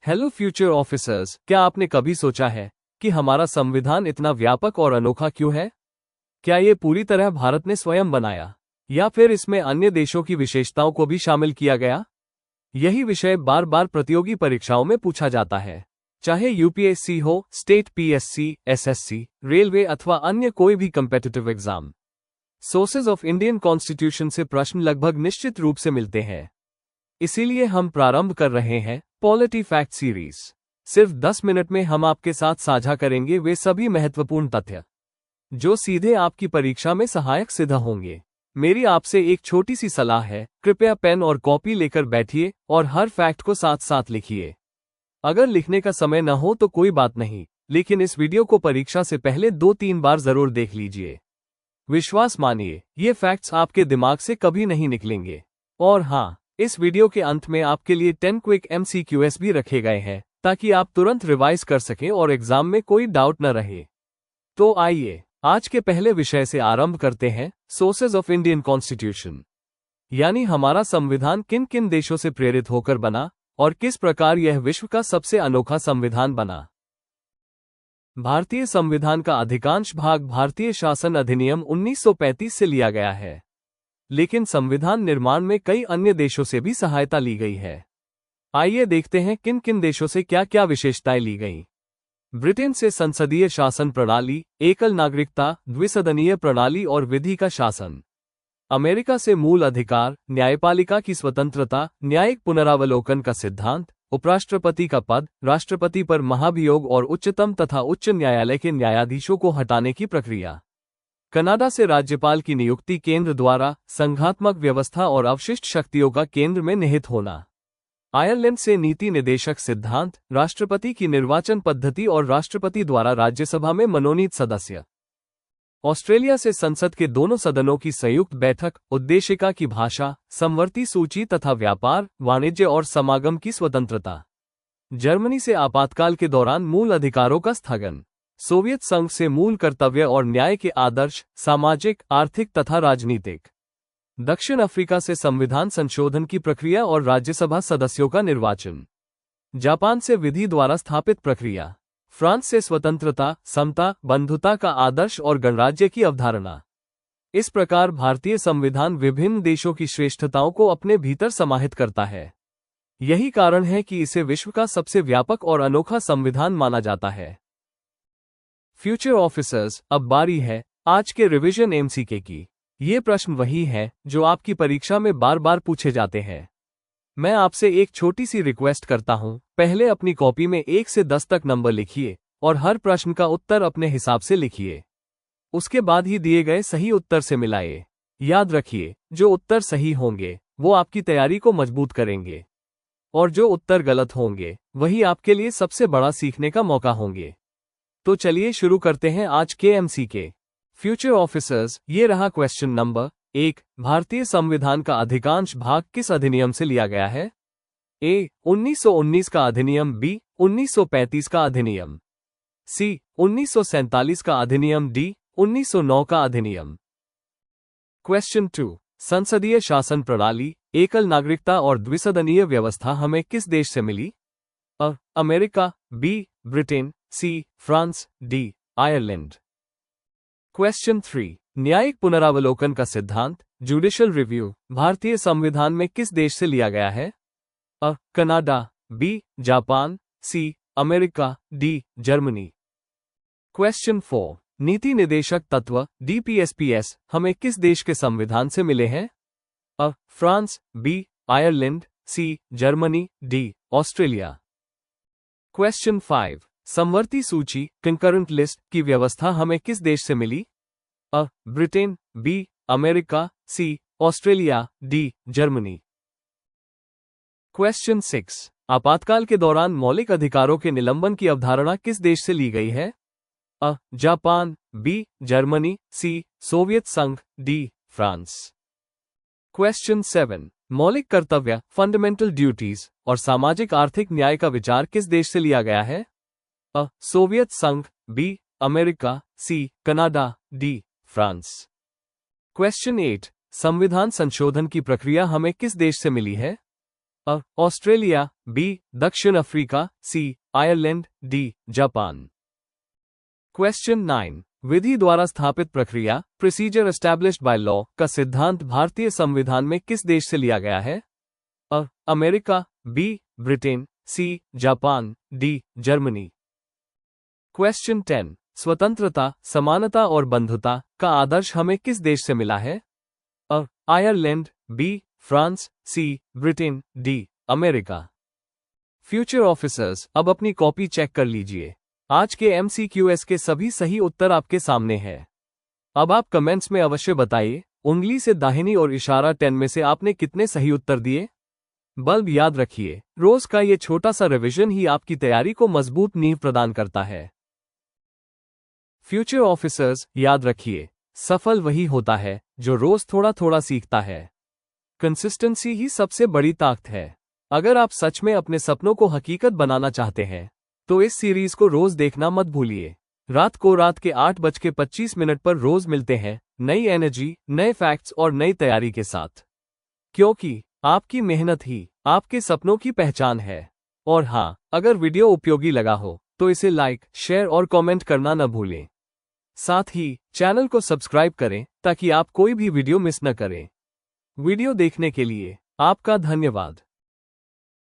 Hello future officers, क्या आपने कभी सोचा है कि हमारा संविधान इतना व्यापक और अनोखा क्यों है? क्या ये पूरी तरह भारत ने स्वयं बनाया या फिर इसमें अन्य देशों की विशेषताओं को भी शामिल किया गया? यही विषय बार बार प्रतियोगी परीक्षाओं में पूछा जाता है, चाहे यूपीएससी हो, स्टेट पीएससी, एसएससी, रेलवे अथवा अन्य कोई भी competitive exam. Sources of Indian constitution से प्रश्न लगभग निश्चित रूप से मिलते हैं। इसीलिए हम प्रारंभ कर रहे हैं पॉलिटी फैक्ट सीरीज। सिर्फ 10 मिनट में हम आपके साथ साझा करेंगे वे सभी महत्वपूर्ण तथ्य जो सीधे आपकी परीक्षा में सहायक सिद्ध होंगे। मेरी आपसे एक छोटी सी सलाह है, कृपया पेन और कॉपी लेकर बैठिए और हर फैक्ट को साथ साथ लिखिए। अगर लिखने का समय न हो तो कोई बात नहीं, लेकिन इस वीडियो को परीक्षा से पहले 2-3 बार जरूर देख लीजिए। विश्वास मानिए, ये फैक्ट्स आपके दिमाग से कभी नहीं निकलेंगे। और हाँ, इस वीडियो के अंत में आपके लिए 10 क्विक MCQs भी रखे गए हैं ताकि आप तुरंत रिवाइज कर सकें और एग्जाम में कोई डाउट न रहे। तो आइए आज के पहले विषय से आरंभ करते हैं, सोर्सेज ऑफ इंडियन कॉन्स्टिट्यूशन, यानी हमारा संविधान किन किन देशों से प्रेरित होकर बना और किस प्रकार यह विश्व का सबसे अनोखा संविधान बना। भारतीय संविधान का अधिकांश भाग भारतीय शासन अधिनियम 1935 से लिया गया है, लेकिन संविधान निर्माण में कई अन्य देशों से भी सहायता ली गई है। आइए देखते हैं किन किन देशों से क्या क्या विशेषताएं ली गईं। ब्रिटेन से संसदीय शासन प्रणाली, एकल नागरिकता, द्विसदनीय प्रणाली और विधि का शासन। अमेरिका से मूल अधिकार, न्यायपालिका की स्वतंत्रता, न्यायिक पुनरावलोकन का सिद्धांत, उपराष्ट्रपति का पद, राष्ट्रपति पर महाभियोग और उच्चतम तथा उच्च न्यायालय के न्यायाधीशों को हटाने की प्रक्रिया। कनाडा से राज्यपाल की नियुक्ति केंद्र द्वारा, संघात्मक व्यवस्था और अवशिष्ट शक्तियों का केंद्र में निहित होना। आयरलैंड से नीति निदेशक सिद्धांत, राष्ट्रपति की निर्वाचन पद्धति और राष्ट्रपति द्वारा राज्यसभा में मनोनीत सदस्य। ऑस्ट्रेलिया से संसद के दोनों सदनों की संयुक्त बैठक, उद्देशिका की भाषा, समवर्ती सूची तथा व्यापार, वाणिज्य और समागम की स्वतंत्रता। जर्मनी से आपातकाल के दौरान मूल अधिकारों का स्थगन। सोवियत संघ से मूल कर्तव्य और न्याय के आदर्श, सामाजिक, आर्थिक तथा राजनीतिक। दक्षिण अफ्रीका से संविधान संशोधन की प्रक्रिया और राज्यसभा सदस्यों का निर्वाचन। जापान से विधि द्वारा स्थापित प्रक्रिया। फ्रांस से स्वतंत्रता, समता, बंधुता का आदर्श और गणराज्य की अवधारणा। इस प्रकार भारतीय संविधान विभिन्न देशों की श्रेष्ठताओं को अपने भीतर समाहित करता है। यही कारण है कि इसे विश्व का सबसे व्यापक और अनोखा संविधान माना जाता है। फ्यूचर ऑफिसर्स, अब बारी है आज के रिवीजन MCQ की। ये प्रश्न वही है जो आपकी परीक्षा में बार बार पूछे जाते हैं। मैं आपसे एक छोटी सी रिक्वेस्ट करता हूं, पहले अपनी कॉपी में 1 से 10 तक नंबर लिखिए और हर प्रश्न का उत्तर अपने हिसाब से लिखिए। उसके बाद ही दिए गए सही उत्तर से मिलाइए। याद रखिए, जो उत्तर सही होंगे वो आपकी तैयारी को मजबूत करेंगे और जो उत्तर गलत होंगे वही आपके लिए सबसे बड़ा सीखने का मौका होंगे। तो चलिए शुरू करते हैं आज के MCQ। फ्यूचर ऑफिसर्स, ये रहा क्वेश्चन नंबर 1। भारतीय संविधान का अधिकांश भाग किस अधिनियम से लिया गया है? A. 1919 का अधिनियम, B. 1935 का अधिनियम, C. 1947 का अधिनियम, D. 1909 का अधिनियम। क्वेश्चन 2। संसदीय शासन प्रणाली, एकल नागरिकता और द्विसदनीय व्यवस्था हमें किस देश से मिली? A. America, B. Britain, C. France, D. Ireland. Question 3। न्यायिक पुनरावलोकन का सिद्धांत, जुडिशियल रिव्यू, भारतीय संविधान में किस देश से लिया गया है? A. Canada, B. Japan, C. America, D. Germany. Question 4। नीति निदेशक तत्व, DPSPS, हमें किस देश के संविधान से मिले हैं? A. France, B. Ireland, C. Germany, D. Australia. Question 5। समवर्ती सूची, कंकरेंट लिस्ट की व्यवस्था हमें किस देश से मिली? A. Britain, B. America, C. Australia, D. Germany. Question 6। आपातकाल के दौरान मौलिक अधिकारों के निलंबन की अवधारणा किस देश से ली गई है? A. Japan, B. Germany, C. Soviet संघ, D. फ्रांस। क्वेश्चन 7। मौलिक कर्तव्य, फंडामेंटल ड्यूटीज और सामाजिक आर्थिक न्याय का विचार किस देश से लिया गया है? A. सोवियत संघ, B. America, C. Canada, D. France. Question 8। संविधान संशोधन की प्रक्रिया हमें किस देश से मिली है? अ ऑस्ट्रेलिया, बी दक्षिण अफ्रीका, सी आयरलैंड, डी जापान। क्वेश्चन 9। विधि द्वारा स्थापित प्रक्रिया, प्रोसीजर एस्टैब्लिश्ड बाय लॉ का सिद्धांत भारतीय संविधान में किस देश से लिया गया है? A America, B Britain, C Japan, D Germany. Question 10। स्वतंत्रता, समानता और बंधुता का आदर्श हमें किस देश से मिला है? A Ireland, B France, C Britain, D America. Future officers, अब अपनी कॉपी चेक कर लीजिए। आज के MCQs के सभी सही उत्तर आपके सामने हैं। अब आप कमेंट्स में अवश्य बताइए, उंगली से दाहिनी और इशारा 10 में से आपने कितने सही उत्तर दिए। बल्ब याद रखिए, रोज का ये छोटा सा रिवीजन ही आपकी तैयारी को मजबूत नींव प्रदान करता है। फ्यूचर ऑफिसर्स, याद रखिए, सफल वही होता है जो रोज थोड़ा थोड़ा सीखता है। कंसिस्टेंसी ही सबसे बड़ी ताकत है। अगर आप सच में अपने सपनों को हकीकत बनाना चाहते हैं तो इस सीरीज को रोज देखना मत भूलिए। रात के 8:25 पर रोज मिलते हैं, नई एनर्जी, नए फैक्ट्स और नई तैयारी के साथ। क्योंकि आपकी मेहनत ही आपके सपनों की पहचान है। और हाँ, अगर वीडियो उपयोगी लगा हो तो इसे लाइक, शेयर और कमेंट करना न भूलें। साथ ही चैनल को सब्सक्राइब करें ताकि आप कोई भी वीडियो मिस न करें। वीडियो देखने के लिए आपका धन्यवाद।